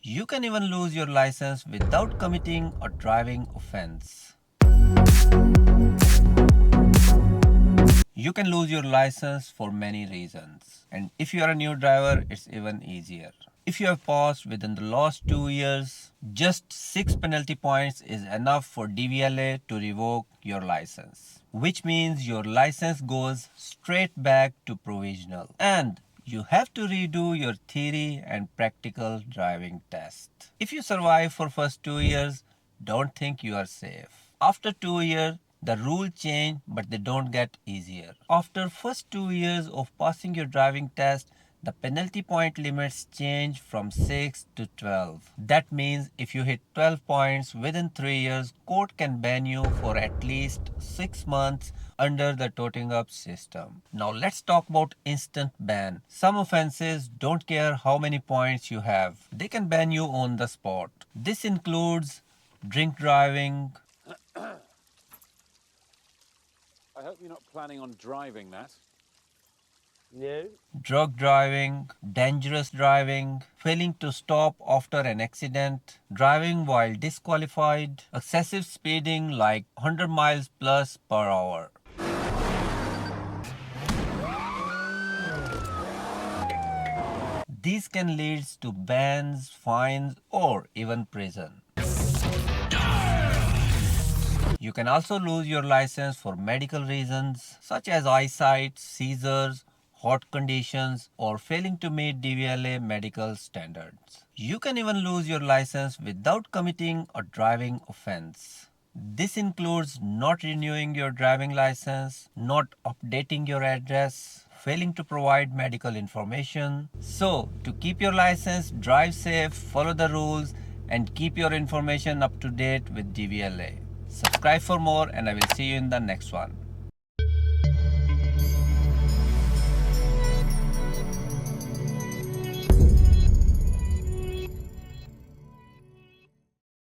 You can even lose your license without committing a driving offense. You can lose your license for many reasons. And if you are a new driver, it's even easier. If you have passed within the last 2 years, just 6 penalty points is enough for DVLA to revoke your license. Which means your license goes straight back to provisional. And you have to redo your theory and practical driving test. If you survive for first 2 years, don't think you are safe. After 2 years, the rule change, but they don't get easier. After first 2 years of passing your driving test, the penalty point limits change from 6 to 12. That means if you hit 12 points within 3 years, court can ban you for at least 6 months under the toting up system. Now let's talk about instant ban. Some offenses don't care how many points you have. They can ban you on the spot. This includes drink driving. I hope you're not planning on driving that. No. Drug driving, dangerous driving, failing to stop after an accident, driving while disqualified, excessive speeding like 100 miles plus per hour. These can lead to bans, fines, or even prison. You can also lose your license for medical reasons such as eyesight, seizures, heart conditions, or failing to meet DVLA medical standards. You can even lose your license without committing a driving offense. This includes not renewing your driving license, not updating your address, failing to provide medical information. So, to keep your license, drive safe, follow the rules, and keep your information up to date with DVLA. Subscribe for more, and I will see you in the next one.